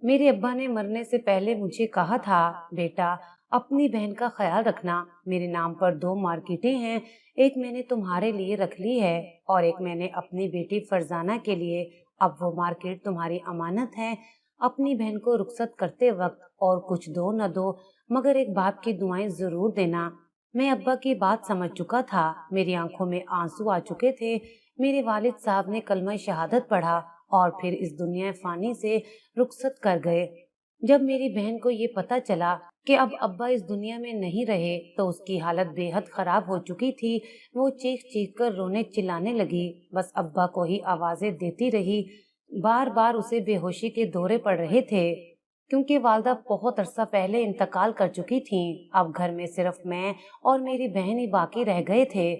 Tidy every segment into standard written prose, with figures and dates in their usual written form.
मेरे अब्बा ने मरने से पहले मुझे कहा था, बेटा अपनी बहन का ख्याल रखना। मेरे नाम पर दो मार्केटें हैं, एक मैंने तुम्हारे लिए रख ली है और एक मैंने अपनी बेटी फरजाना के लिए। अब वो मार्केट तुम्हारी अमानत है। अपनी बहन को रुखसत करते वक्त और कुछ दो न दो, मगर एक बाप की दुआएं जरूर देना। मैं अब्बा की बात समझ चुका था, मेरी आंखों में आंसू आ चुके थे। मेरे वालिद साहब ने कलमा शहादत पढ़ा और फिर इस दुनिया फानी से रुखसत कर गए। जब मेरी बहन को ये पता चला कि अब अब्बा इस दुनिया में नहीं रहे तो उसकी हालत बेहद खराब हो चुकी थी। वो चीख चीख कर रोने चिल्लाने लगी, बस अब्बा को ही आवाजें देती रही। बार बार उसे बेहोशी के दौरे पड़ रहे थे, क्योंकि वालदा बहुत अरसा पहले इंतकाल कर चुकी थीं। अब घर में सिर्फ मैं और मेरी बहन ही बाकी रह गए थे,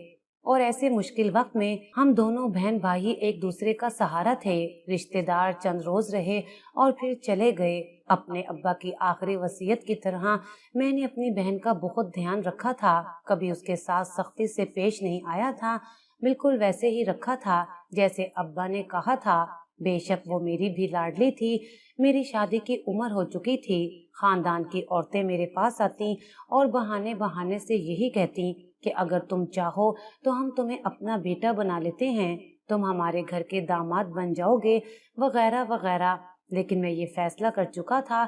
और ऐसे मुश्किल वक्त में हम दोनों बहन भाई एक दूसरे का सहारा थे। रिश्तेदार चंद रोज रहे और फिर चले गए। अपने अब्बा की आखिरी वसीयत की तरह मैंने अपनी बहन का बहुत ध्यान रखा था, कभी उसके साथ सख्ती से पेश नहीं आया था, बिल्कुल वैसे ही रखा था जैसे अब्बा ने कहा था। बेशक वो मेरी भी लाडली थी। मेरी शादी की उम्र हो चुकी थी। खानदान की औरतें मेरे पास आती और बहाने बहाने से यही कहती कि अगर तुम चाहो तो हम तुम्हें अपना बेटा बना लेते हैं, तुम हमारे घर के दामाद बन जाओगे, वगैरह वगैरह। लेकिन मैं ये फैसला कर चुका था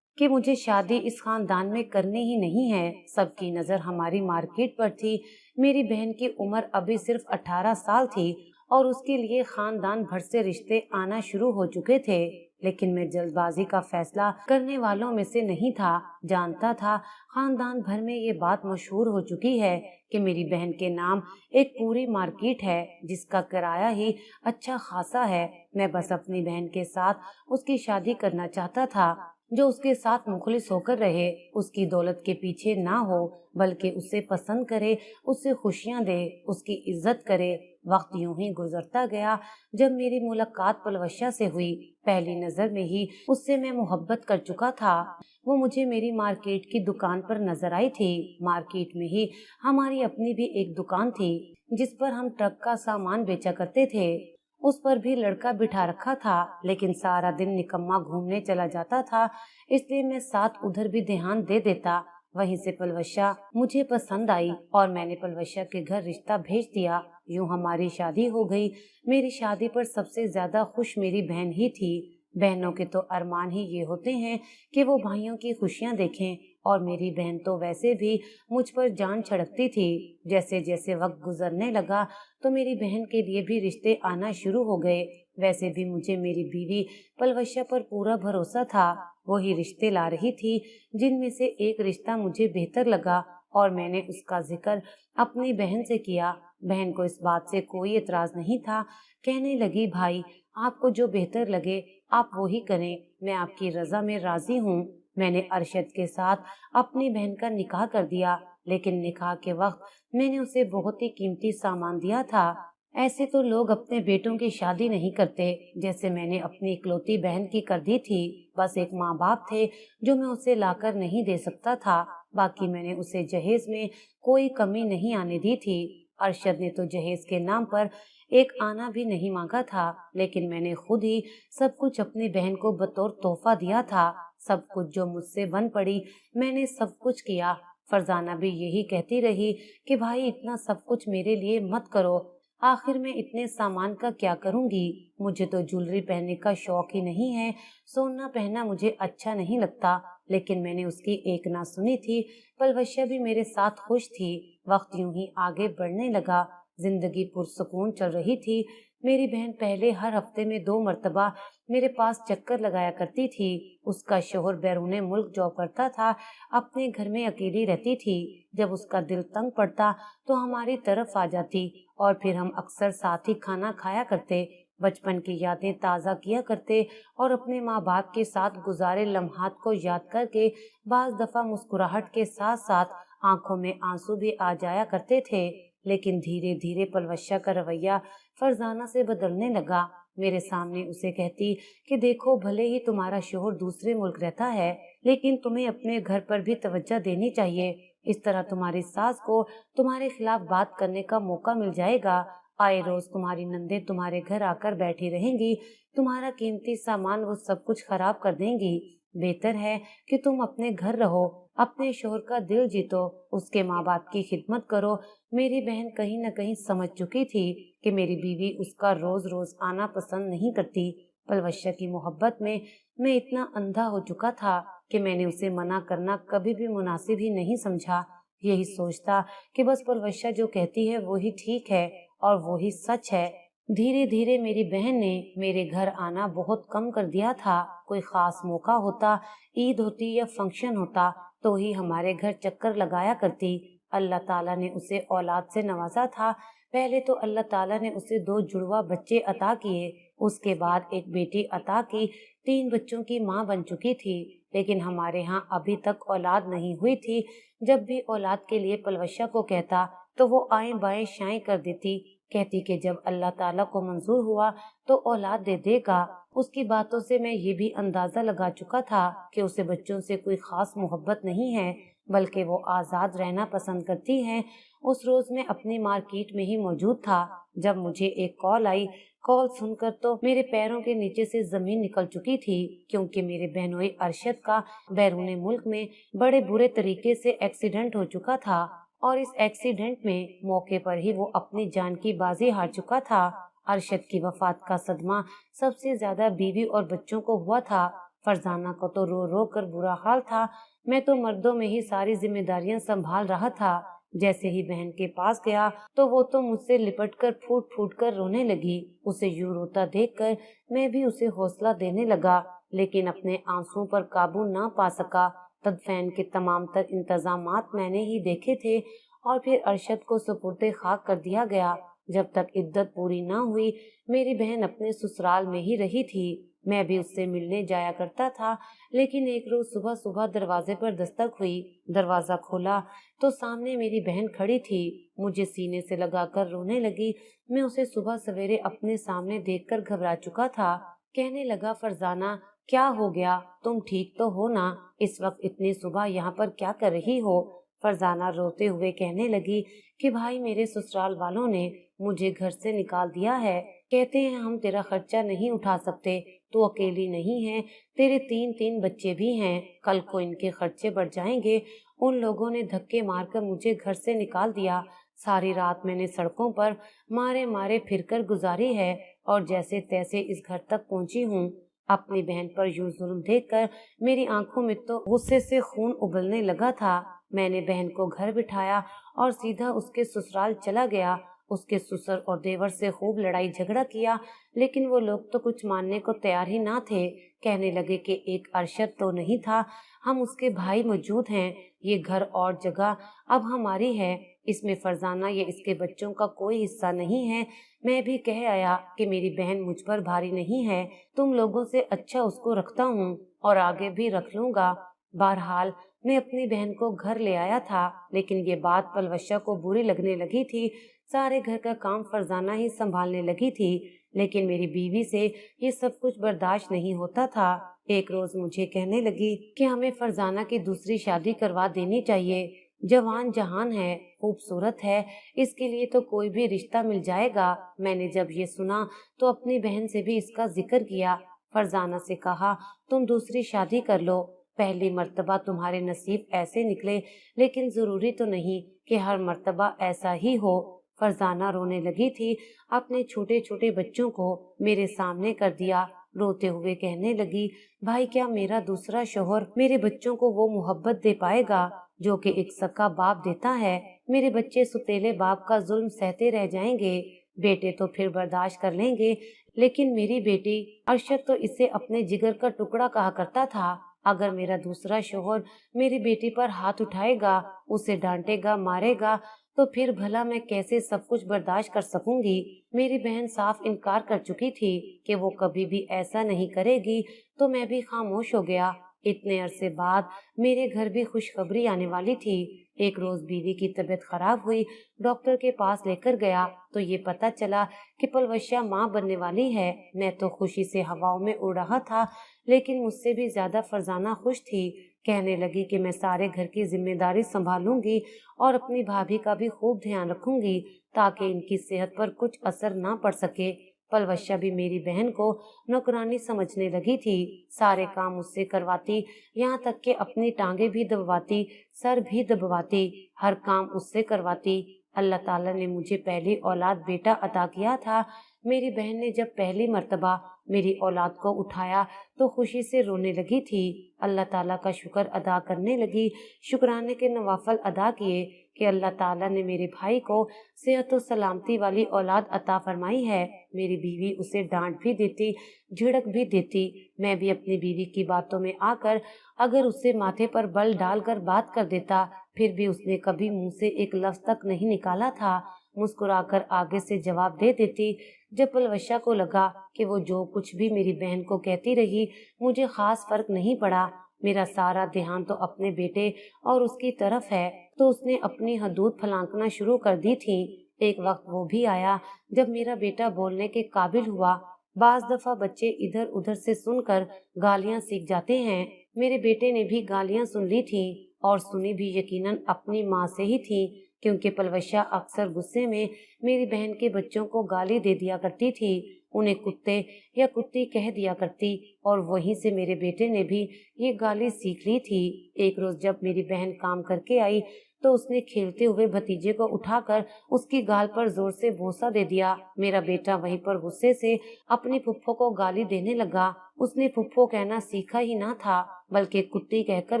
कि मुझे शादी इस खानदान में करनी ही नहीं है। सबकी नजर हमारी मार्केट पर थी। मेरी बहन की उम्र अभी सिर्फ 18 साल थी और उसके लिए खानदान भर से रिश्ते आना शुरू हो चुके थे। लेकिन मैं जल्दबाजी का फैसला करने वालों में से नहीं था। जानता था खानदान भर में ये बात मशहूर हो चुकी है कि मेरी बहन के नाम एक पूरी मार्केट है, जिसका किराया ही अच्छा खासा है। मैं बस अपनी बहन के साथ उसकी शादी करना चाहता था, जो उसके साथ मुखलिस होकर रहे, उसकी दौलत के पीछे ना हो, बल्कि उसे पसंद करे, उससे खुशियां दे, उसकी इज्जत करे। वक्त यूं ही गुजरता गया। जब मेरी मुलाकात पलवशा से हुई, पहली नजर में ही उससे मैं मोहब्बत कर चुका था। वो मुझे मेरी मार्केट की दुकान पर नजर आई थी। मार्केट में ही हमारी अपनी भी एक दुकान थी, जिस पर हम ट्रक का सामान बेचा करते थे। उस पर भी लड़का बिठा रखा था, लेकिन सारा दिन निकम्मा घूमने चला जाता था, इसलिए मैं साथ उधर भी ध्यान दे देता। वहीं से पलवशा मुझे पसंद आई और मैंने पलवशा के घर रिश्ता भेज दिया। यूं हमारी शादी हो गई। मेरी शादी पर सबसे ज्यादा खुश मेरी बहन ही थी। बहनों के तो अरमान ही ये होते हैं कि वो भाइयों की खुशियां देखें, और मेरी बहन तो वैसे भी मुझ पर जान छिड़कती थी। जैसे जैसे वक्त गुजरने लगा तो मेरी बहन के लिए भी रिश्ते आना शुरू हो गए। वैसे भी मुझे मेरी बीवी पलवशा पर पूरा भरोसा था। वो ही रिश्ते ला रही थी, जिनमें से एक रिश्ता मुझे बेहतर लगा और मैंने उसका जिक्र अपनी बहन से किया। बहन को इस बात से कोई एतराज नहीं था। कहने लगी, भाई आपको जो बेहतर लगे आप वो ही करें, मैं आपकी रजा में राजी हूँ। मैंने अरशद के साथ अपनी बहन का निकाह कर दिया, लेकिन निकाह के वक्त मैंने उसे बहुत ही कीमती सामान दिया था। ऐसे तो लोग अपने बेटों की शादी नहीं करते, जैसे मैंने अपनी इकलौती बहन की कर दी थी। बस एक माँ बाप थे जो मैं उसे लाकर नहीं दे सकता था, बाकी मैंने उसे जहेज में कोई कमी नहीं आने दी थी। अरशद ने तो जहेज के नाम पर एक आना भी नहीं मांगा था, लेकिन मैंने खुद ही सब कुछ अपनी बहन को बतौर तोहफा दिया था। सब कुछ जो मुझसे बन पड़ी मैंने सब कुछ किया। फरजाना भी यही कहती रही कि भाई इतना सब कुछ मेरे लिए मत करो, आखिर मैं इतने सामान का क्या करूंगी। मुझे तो ज्वेलरी पहनने का शौक ही नहीं है, सोना पहनना मुझे अच्छा नहीं लगता। लेकिन मैंने उसकी एक ना सुनी थी। पलवशा भी मेरे साथ खुश थी। वक्त यूं ही आगे बढ़ने लगा। जिंदगी पुरसुकून चल रही थी। मेरी बहन पहले हर हफ्ते में 2 मर्तबा मेरे पास चक्कर लगाया करती थी। उसका शोहर बैरूने मुल्क जॉब करता था, अपने घर में अकेली रहती थी। जब उसका दिल तंग पड़ता तो हमारी तरफ आ जाती और फिर हम अक्सर साथ ही खाना खाया करते, बचपन की यादें ताज़ा किया करते और अपने माँ बाप के साथ गुजारे लम्हात को याद करके बाज दफा मुस्कुराहट के साथ साथ आंखों में आंसू भी आ जाया करते थे। लेकिन धीरे धीरे पलवशा का रवैया फरजाना से बदलने लगा। मेरे सामने उसे कहती कि देखो, भले ही तुम्हारा शोहर दूसरे मुल्क रहता है, लेकिन तुम्हें अपने घर पर भी तवज्जो देनी चाहिए। इस तरह तुम्हारी सास को तुम्हारे खिलाफ बात करने का मौका मिल जाएगा। आए रोज तुम्हारी नंदे तुम्हारे घर आकर बैठी रहेंगी, तुम्हारा कीमती सामान वो सब कुछ खराब कर देंगी। बेहतर है कि तुम अपने घर रहो, अपने शोहर का दिल जीतो, उसके माँ बाप की खिदमत करो। मेरी बहन कहीं न कहीं समझ चुकी थी कि मेरी बीवी उसका रोज रोज आना पसंद नहीं करती। पलवश्य की मोहब्बत में मैं इतना अंधा हो चुका था कि मैंने उसे मना करना कभी भी मुनासिब ही नहीं समझा। यही सोचता कि बस पलवश्य जो कहती है वो ही ठीक है और वो ही सच है। धीरे धीरे मेरी बहन ने मेरे घर आना बहुत कम कर दिया था। कोई खास मौका होता, ईद होती या फंक्शन होता, तो ही हमारे घर चक्कर लगाया करती। अल्लाह ताला ने उसे औलाद से नवाजा था। पहले तो अल्लाह ताला ने उसे 2 जुड़वा बच्चे अता किए, उसके बाद एक बेटी अता की। 3 बच्चों की माँ बन चुकी थी, लेकिन हमारे यहाँ अभी तक औलाद नहीं हुई थी। जब भी औलाद के लिए पलवशा को कहता तो वो आएं बाएं शाएं कर देती, कहती कि जब अल्लाह ताला को मंजूर हुआ तो औलाद दे देगा। उसकी बातों से मैं ये भी अंदाजा लगा चुका था कि उसे बच्चों से कोई खास मोहब्बत नहीं है, बल्कि वो आजाद रहना पसंद करती है। उस रोज मैं अपनी मार्केट में ही मौजूद था जब मुझे एक कॉल आई। कॉल सुनकर तो मेरे पैरों के नीचे से जमीन निकल चुकी थी, क्योंकि मेरे बहनोई अरशद का बैरून मुल्क में बड़े बुरे तरीके से एक्सीडेंट हो चुका था और इस एक्सीडेंट में मौके पर ही वो अपनी जान की बाजी हार चुका था। अरशद की वफात का सदमा सबसे ज्यादा बीवी और बच्चों को हुआ था। फरजाना को तो रो रो कर बुरा हाल था। मैं तो मर्दों में ही सारी जिम्मेदारियां संभाल रहा था। जैसे ही बहन के पास गया तो वो तो मुझसे लिपट कर फूट फूट कर रोने लगी। उसे यूं रोता देखकर मैं भी उसे हौसला देने लगा, लेकिन अपने आंसुओं पर काबू ना पा सका। तदफैन के तमाम तर इंतजामात मैंने ही देखे थे और फिर अरशद को सुपुर्दे खाक कर दिया गया। जब तक इद्दत पूरी ना हुई मेरी बहन अपने ससुराल में ही रही थी। मैं भी उससे मिलने जाया करता था, लेकिन एक रोज सुबह सुबह दरवाजे पर दस्तक हुई। दरवाजा खोला तो सामने मेरी बहन खड़ी थी, मुझे सीने से लगाकर रोने लगी। मैं उसे सुबह सवेरे अपने सामने देखकर घबरा चुका था। कहने लगा, फरजाना क्या हो गया, तुम ठीक तो हो ना? इस वक्त इतनी सुबह यहाँ पर क्या कर रही हो? फरजाना रोते हुए कहने लगी कि भाई मेरे ससुराल वालों ने मुझे घर से निकाल दिया है। कहते हैं हम तेरा खर्चा नहीं उठा सकते, तू अकेली नहीं है, तेरे 3-3 बच्चे भी हैं, कल को इनके खर्चे बढ़ जाएंगे। उन लोगों ने धक्के मारकर मुझे घर से निकाल दिया। सारी रात मैंने सड़कों पर मारे मारे फिरकर गुजारी है और जैसे तैसे इस घर तक पहुंची हूँ। अपनी बहन पर यूं जुल्म देखकर मेरी आंखों में तो गुस्से से खून उबलने लगा था। मैंने बहन को घर बिठाया और सीधा उसके ससुराल चला गया। उसके ससुर और देवर से खूब लड़ाई झगड़ा किया, लेकिन वो लोग तो कुछ मानने को तैयार ही ना थे। कहने लगे कि एक अरशद तो नहीं था, हम उसके भाई मौजूद हैं, ये घर और जगह अब हमारी है, इसमें फरजाना या इसके बच्चों का कोई हिस्सा नहीं है। मैं भी कह आया कि मेरी बहन मुझ पर भारी नहीं है, तुम लोगों से अच्छा उसको रखता हूँ और आगे भी रख लूंगा। बहरहाल मैं अपनी बहन को घर ले आया था, लेकिन ये बात पलवशा को बुरी लगने लगी थी। सारे घर का काम फरजाना ही संभालने लगी थी, लेकिन मेरी बीवी से ये सब कुछ बर्दाश्त नहीं होता था। एक रोज मुझे कहने लगी कि हमें फरजाना की दूसरी शादी करवा देनी चाहिए। जवान जहान है, खूबसूरत है, इसके लिए तो कोई भी रिश्ता मिल जाएगा। मैंने जब ये सुना तो अपनी बहन से भी इसका जिक्र किया। फरजाना से कहा, तुम दूसरी शादी कर लो, पहली मर्तबा तुम्हारे नसीब ऐसे निकले, लेकिन जरूरी तो नहीं कि हर मर्तबा ऐसा ही हो। फरजाना रोने लगी थी। अपने छोटे छोटे बच्चों को मेरे सामने कर दिया। रोते हुए कहने लगी, भाई क्या मेरा दूसरा शौहर मेरे बच्चों को वो मोहब्बत दे पाएगा जो कि एक सका बाप देता है? मेरे बच्चे सुतेले बाप का जुल्म सहते रह जाएंगे। बेटे तो फिर बर्दाश्त कर लेंगे, लेकिन मेरी बेटी अरशद तो इसे अपने जिगर का टुकड़ा कहा करता था। अगर मेरा दूसरा शौहर मेरी बेटी पर हाथ उठाएगा, उसे डांटेगा, मारेगा, तो फिर भला मैं कैसे सब कुछ बर्दाश्त कर सकूंगी? मेरी बहन साफ इनकार कर चुकी थी कि वो कभी भी ऐसा नहीं करेगी, तो मैं भी खामोश हो गया। इतने अरसे बाद मेरे घर भी खुशखबरी आने वाली थी। एक रोज बीवी की तबीयत खराब हुई, डॉक्टर के पास लेकर गया तो ये पता चला कि पलवशा माँ बनने वाली है। मैं तो खुशी से हवाओं में उड़ रहा था, लेकिन मुझसे भी ज्यादा फरजाना खुश थी। कहने लगी कि मैं सारे घर की जिम्मेदारी संभालूंगी और अपनी भाभी का भी खूब ध्यान रखूंगी ताकि इनकी सेहत पर कुछ असर ना पड़ सके। पलवशा भी मेरी बहन को नौकरानी समझने लगी थी। सारे काम मुझसे करवाती, यहाँ तक कि अपनी टांगे भी दबवाती, सर भी दबवाती, हर काम उससे करवाती। अल्लाह ताला ने मुझे पहली औलाद बेटा अता किया था। मेरी बहन ने जब पहली मर्तबा मेरी औलाद को उठाया तो खुशी से रोने लगी थी। अल्लाह ताला का शुक्र अदा करने लगी। शुक्राने के नवाफल अदा किए कि अल्लाह ताला ने मेरे भाई को सेहत और सलामती वाली औलाद अता फरमाई है। मेरी बीवी उसे डांट भी देती, झिड़क भी देती। मैं भी अपनी बीवी की बातों में आकर अगर उससे माथे पर बल डालकर बात कर देता, फिर भी उसने कभी मुंह से एक लफ्ज तक नहीं निकाला था। मुस्कुराकर आगे से जवाब दे देती। जब पलवशा को लगा कि वो जो कुछ भी मेरी बहन को कहती रही मुझे खास फर्क नहीं पड़ा, मेरा सारा ध्यान तो अपने बेटे और उसकी तरफ है, तो उसने अपनी हदूद फलांकना शुरू कर दी थी। एक वक्त वो भी आया जब मेरा बेटा बोलने के काबिल हुआ। बाज दफा बच्चे इधर उधर से सुनकर गालियां सीख जाते हैं। मेरे बेटे ने भी गालियां सुन ली थी और सुनी भी यकीनन अपनी माँ से ही थी, क्योंकि पलवशा अक्सर गुस्से में मेरी बहन के बच्चों को गाली दे दिया करती थी। उन्हें कुत्ते या कुत्ती कह दिया करती और वहीं से मेरे बेटे ने भी ये गाली सीख ली थी। एक रोज जब मेरी बहन काम करके आई तो उसने खेलते हुए भतीजे को उठाकर उसकी गाल पर जोर से बोसा दे दिया। मेरा बेटा वहीं पर गुस्से से अपनी फुफ्फो को गाली देने लगा। उसने फुफ्फो कहना सीखा ही ना था, बल्कि कुत्ती कहकर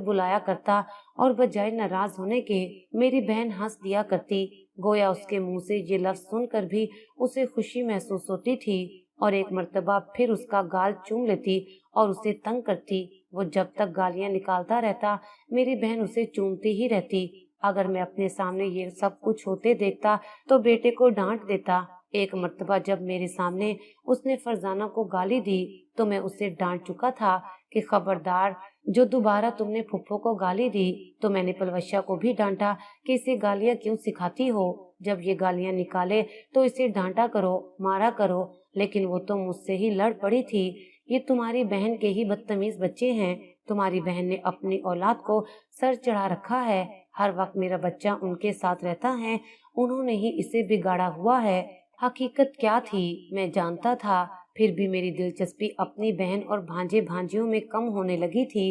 बुलाया करता और बजाय नाराज होने के मेरी बहन हंस दिया करती। गोया उसके मुंह से ये लफ्ज सुनकर भी उसे खुशी महसूस होती थी और एक मर्तबा फिर उसका गाल चूम लेती और उसे तंग करती। वो जब तक गालियां निकालता रहता, मेरी बहन उसे चूमती ही रहती। अगर मैं अपने सामने ये सब कुछ होते देखता तो बेटे को डांट देता। एक मर्तबा जब मेरे सामने उसने फरजाना को गाली दी तो मैं उसे डांट चुका था कि खबरदार, जो दोबारा तुमने फुफ्फो को गाली दी। तो मैंने पलवशा को भी डांटा कि इसे गालियां क्यों सिखाती हो, जब ये गालियां निकाले तो इसे डांटा करो, मारा करो, लेकिन वो तो मुझसे ही लड़ पड़ी थी। ये तुम्हारी बहन के ही बदतमीज बच्चे हैं। तुम्हारी बहन ने अपनी औलाद को सर चढ़ा रखा है, हर वक्त मेरा बच्चा उनके साथ रहता है, उन्होंने ही इसे बिगाड़ा हुआ है। हकीकत क्या थी मैं जानता था, फिर भी मेरी दिलचस्पी अपनी बहन और भांजे भांजियों में कम होने लगी थी।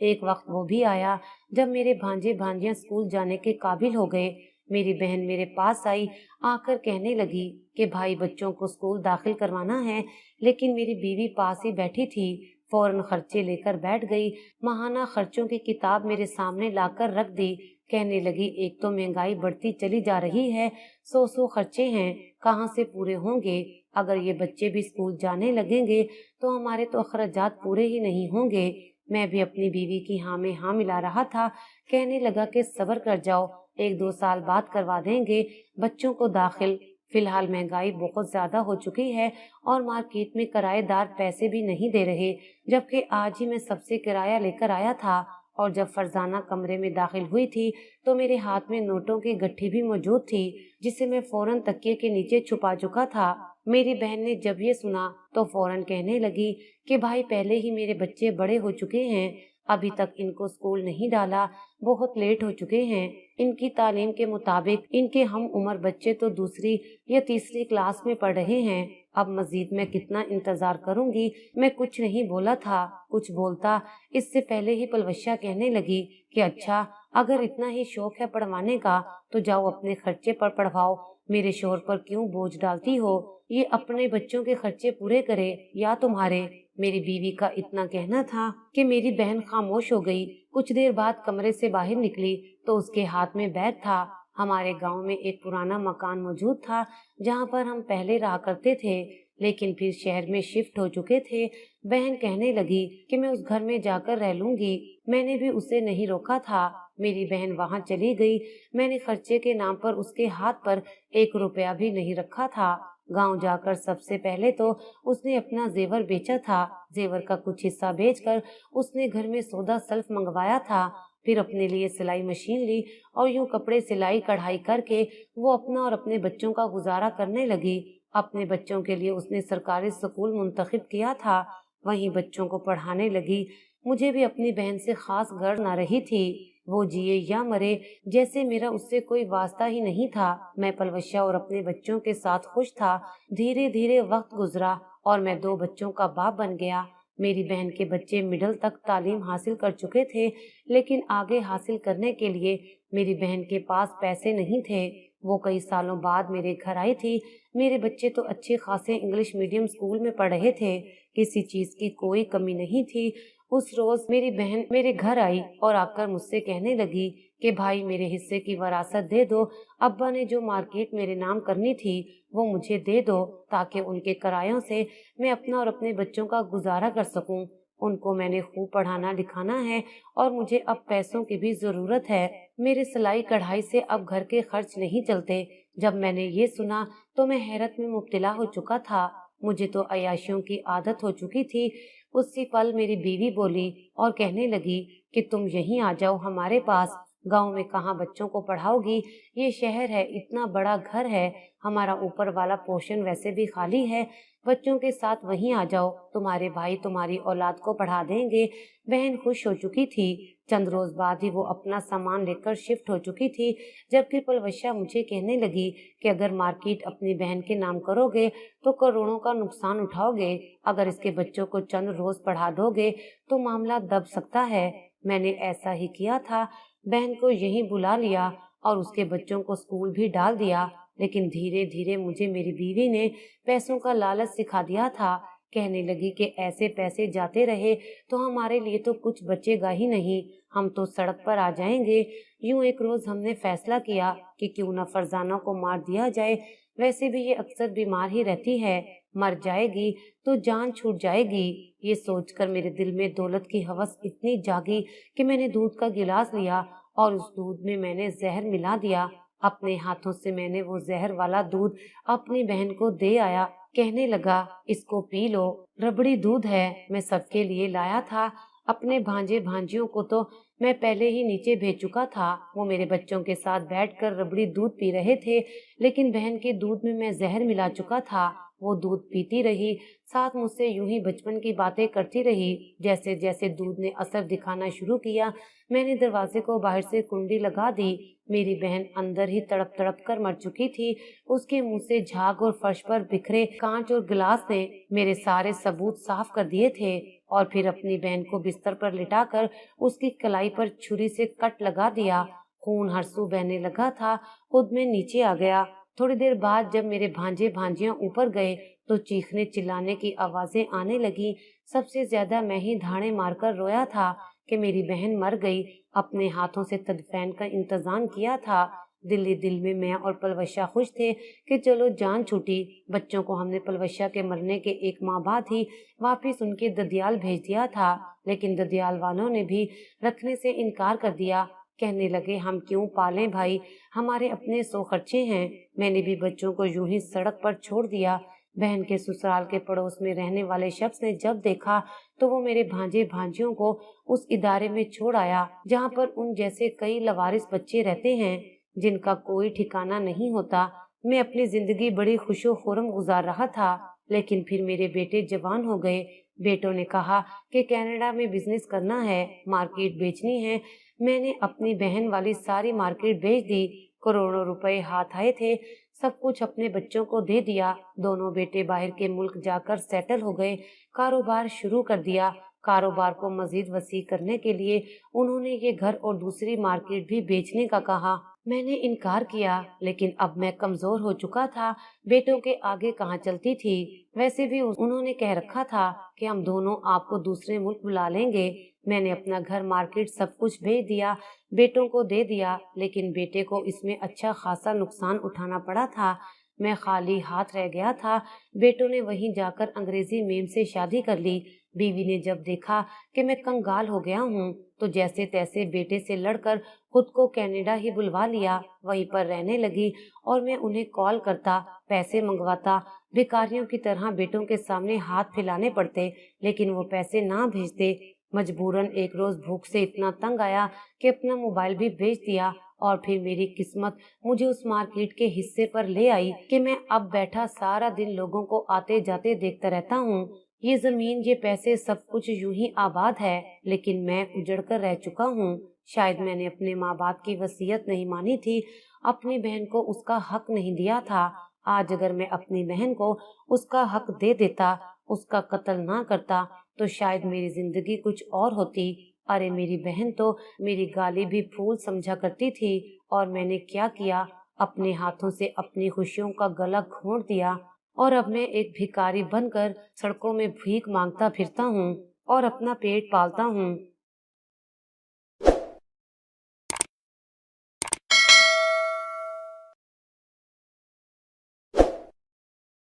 एक वक्त वो भी आया जब मेरे भांजे भांजियां स्कूल जाने के काबिल हो गए। मेरी बहन मेरे पास आई, आकर कहने लगी कि भाई बच्चों को स्कूल दाखिल करवाना है, लेकिन मेरी बीवी पास ही बैठी थी, फौरन खर्चे लेकर बैठ गई। माहाना खर्चों की किताब मेरे सामने लाकर रख दी। कहने लगी, एक तो महंगाई बढ़ती चली जा रही है, 100 खर्चे हैं, कहाँ से पूरे होंगे। अगर ये बच्चे भी स्कूल जाने लगेंगे तो हमारे तो अखराजात पूरे ही नहीं होंगे। मैं भी अपनी बीवी की हाँ में हाँ मिला रहा था। कहने लगा कि सब्र कर जाओ, 1-2 साल बाद करवा देंगे बच्चों को दाखिल। फिलहाल महंगाई बहुत ज्यादा हो चुकी है और मार्केट में किराएदार पैसे भी नहीं दे रहे, जबकि आज ही मैं सबसे किराया लेकर आया था। और जब फरजाना कमरे में दाखिल हुई थी तो मेरे हाथ में नोटों की गट्ठी भी मौजूद थी, जिसे मैं फौरन तकिए के नीचे छुपा चुका था। मेरी बहन ने जब ये सुना तो फौरन कहने लगी कि भाई पहले ही मेरे बच्चे बड़े हो चुके हैं, अभी तक इनको स्कूल नहीं डाला, बहुत लेट हो चुके हैं। इनकी तालीम के मुताबिक इनके हम उम्र बच्चे तो दूसरी या तीसरी क्लास में पढ़ रहे हैं। अब मजीद मैं कितना इंतजार करूंगी। मैं कुछ नहीं बोला था। कुछ बोलता इससे पहले ही पलवशा कहने लगी कि अच्छा, अगर इतना ही शौक है पढ़वाने का तो जाओ अपने खर्चे पर पढ़वाओ, मेरे शोहर पर क्यों बोझ डालती हो। ये अपने बच्चों के खर्चे पूरे करे या तुम्हारे। मेरी बीवी का इतना कहना था कि मेरी बहन खामोश हो गई। कुछ देर बाद कमरे से बाहर निकली तो उसके हाथ में बैग था। हमारे गांव में एक पुराना मकान मौजूद था जहां पर हम पहले रहा करते थे, लेकिन फिर शहर में शिफ्ट हो चुके थे। बहन कहने लगी कि मैं उस घर में जाकर रह लूंगी। मैंने भी उसे नहीं रोका था। मेरी बहन वहां चली गई। मैंने खर्चे के नाम पर उसके हाथ पर 1 रुपया भी नहीं रखा था। गांव जाकर सबसे पहले तो उसने अपना जेवर बेचा था। जेवर का कुछ हिस्सा बेचकर उसने घर में सौदा सल्फ मंगवाया था। फिर अपने लिए सिलाई मशीन ली और यूं कपड़े सिलाई कढ़ाई करके वो अपना और अपने बच्चों का गुजारा करने लगी। अपने बच्चों के लिए उसने सरकारी स्कूल मुंतखब किया था, वहीं बच्चों को पढ़ाने लगी। मुझे भी अपनी बहन से खास गर्व न रही थी। वो जिए या मरे, जैसे मेरा उससे कोई वास्ता ही नहीं था। मैं पलवशा और अपने बच्चों के साथ खुश था। धीरे धीरे वक्त गुजरा और मैं 2 बच्चों का बाप बन गया। मेरी बहन के बच्चे मिडिल तक तालीम हासिल कर चुके थे, लेकिन आगे हासिल करने के लिए मेरी बहन के पास पैसे नहीं थे। वो कई सालों बाद मेरे घर आई थी। मेरे बच्चे तो अच्छे खासे इंग्लिश मीडियम स्कूल में पढ़ रहे थे, किसी चीज की कोई कमी नहीं थी। उस रोज मेरी बहन मेरे घर आई और आकर मुझसे कहने लगी कि भाई मेरे हिस्से की वरासत दे दो। अब्बा ने जो मार्केट मेरे नाम करनी थी वो मुझे दे दो, ताकि उनके किरायों से मैं अपना और अपने बच्चों का गुजारा कर सकूं। उनको मैंने खूब पढ़ाना लिखाना है और मुझे अब पैसों की भी जरूरत है। मेरे सिलाई कढ़ाई से अब घर के खर्च नहीं चलते। जब मैंने ये सुना तो मैं हैरत में मुब्तला हो चुका था। मुझे तो अय्याशियों की आदत हो चुकी थी। उसी पल मेरी बीवी बोली और कहने लगी कि तुम यहीं आ जाओ हमारे पास। गांव में कहाँ बच्चों को पढ़ाओगी? ये शहर है, इतना बड़ा घर है, हमारा ऊपर वाला पोर्शन वैसे भी खाली है। बच्चों के साथ वहीं आ जाओ, तुम्हारे भाई तुम्हारी औलाद को पढ़ा देंगे। बहन खुश हो चुकी थी। चंद रोज बाद ही वो अपना सामान लेकर शिफ्ट हो चुकी थी, जबकि पलवशा मुझे कहने लगी कि अगर मार्केट अपनी बहन के नाम करोगे तो करोड़ों का नुकसान उठाओगे। अगर इसके बच्चों को चंद रोज पढ़ा दोगे तो मामला दब सकता है। मैंने ऐसा ही किया था। बहन को यहीं बुला लिया और उसके बच्चों को स्कूल भी डाल दिया। लेकिन धीरे धीरे मुझे मेरी बीवी ने पैसों का लालच सिखा दिया था। कहने लगी कि ऐसे पैसे जाते रहे तो हमारे लिए तो कुछ बचेगा ही नहीं, हम तो सड़क पर आ जाएंगे। यूं एक रोज हमने फैसला किया कि क्यों न फरजाना को मार दिया जाए। वैसे भी ये अक्सर बीमार ही रहती है, मर जाएगी तो जान छूट जाएगी। ये सोचकर मेरे दिल में दौलत की हवस इतनी जागी कि मैंने दूध का गिलास लिया और उस दूध में मैंने जहर मिला दिया। अपने हाथों से मैंने वो जहर वाला दूध अपनी बहन को दे आया। कहने लगा, इसको पी लो, रबड़ी दूध है, मैं सबके लिए लाया था। अपने भांजे भांजियों को तो मैं पहले ही नीचे भेज चुका था। वो मेरे बच्चों के साथ बैठकर रबड़ी दूध पी रहे थे, लेकिन बहन के दूध में मैं जहर मिला चुका था। वो दूध पीती रही, साथ मुझसे यूं ही बचपन की बातें करती रही। जैसे जैसे दूध ने असर दिखाना शुरू किया, मैंने दरवाजे को बाहर से कुंडी लगा दी। मेरी बहन अंदर ही तड़प तड़प कर मर चुकी थी। उसके मुंह से झाग और फर्श पर बिखरे कांच और गिलास ने मेरे सारे सबूत साफ कर दिए थे। और फिर अपनी बहन को बिस्तर पर लिटाकर उसकी कलाई पर छुरी से कट लगा दिया। खून हरसू बहने लगा था। खुद में नीचे आ गया। थोड़ी देर बाद जब मेरे भांजे भांजियां ऊपर गए तो चीखने चिल्लाने की आवाजें आने लगी। सबसे ज्यादा मैं ही धाड़े मारकर रोया था कि मेरी बहन मर गई। अपने हाथों से तदफीन का इंतजाम किया था। दिल ही दिल में मैं और पलवशा खुश थे कि चलो जान छूटी। बच्चों को हमने पलवशा के मरने के 1 माह बाद ही वापिस उनके ददियाल भेज दिया था, लेकिन ददियाल वालों ने भी रखने से इनकार कर दिया। कहने लगे, हम क्यों पालें भाई, हमारे अपने 100 खर्चे हैं। मैंने भी बच्चों को यूं ही सड़क पर छोड़ दिया। बहन के ससुराल के पड़ोस में रहने वाले शख्स ने जब देखा तो वो मेरे भांजे भांजियों को उस इदारे में छोड़ आया जहाँ पर उन जैसे कई लवारिस बच्चे रहते हैं जिनका कोई ठिकाना नहीं होता। मैं अपनी जिंदगी बड़ी खुशो खुर्रम गुजार रहा था, लेकिन फिर मेरे बेटे जवान हो गए। बेटों ने कहा कि कनाडा में बिजनेस करना है, मार्केट बेचनी है। मैंने अपनी बहन वाली सारी मार्केट बेच दी। करोड़ों रुपए हाथ आए थे, सब कुछ अपने बच्चों को दे दिया। दोनों बेटे बाहर के मुल्क जाकर सेटल हो गए, कारोबार शुरू कर दिया। कारोबार को मजीद वसी करने के लिए उन्होंने ये घर और दूसरी मार्केट भी बेचने का कहा। मैंने इनकार किया, लेकिन अब मैं कमजोर हो चुका था, बेटों के आगे कहाँ चलती थी। वैसे भी उन्होंने कह रखा था कि हम दोनों आपको दूसरे मुल्क बुला लेंगे। मैंने अपना घर मार्केट सब कुछ बेच दिया, बेटों को दे दिया, लेकिन बेटे को इसमें अच्छा खासा नुकसान उठाना पड़ा था। मैं खाली हाथ रह गया था। बेटों ने वहीं जाकर अंग्रेजी मेम से शादी कर ली। बीवी ने जब देखा कि मैं कंगाल हो गया हूँ तो जैसे तैसे बेटे से लड़कर खुद को कनाडा ही बुलवा लिया, वहीं पर रहने लगी और मैं उन्हें कॉल करता, पैसे मंगवाता। भिखारियों की तरह बेटों के सामने हाथ फैलाने पड़ते, लेकिन वो पैसे ना भेजते। मजबूरन एक रोज भूख से इतना तंग आया कि अपना मोबाइल भी बेच दिया और फिर मेरी किस्मत मुझे उस मार्केट के हिस्से पर ले आई कि मैं अब बैठा सारा दिन लोगों को आते जाते देखता रहता हूँ। ये जमीन, ये पैसे, सब कुछ यूं ही आबाद है, लेकिन मैं उजड़ कर रह चुका हूँ। शायद मैंने अपने माँ बाप की वसीयत नहीं मानी थी, अपनी बहन को उसका हक नहीं दिया था। आज अगर मैं अपनी बहन को उसका हक दे देता, उसका कत्ल ना करता, तो शायद मेरी जिंदगी कुछ और होती। अरे मेरी बहन तो मेरी गाली भी फूल समझा करती थी, और मैंने क्या किया, अपने हाथों से अपनी खुशियों का गला घोंट दिया। और अब मैं एक भिखारी बनकर सड़कों में भीख मांगता फिरता हूँ और अपना पेट पालता हूँ।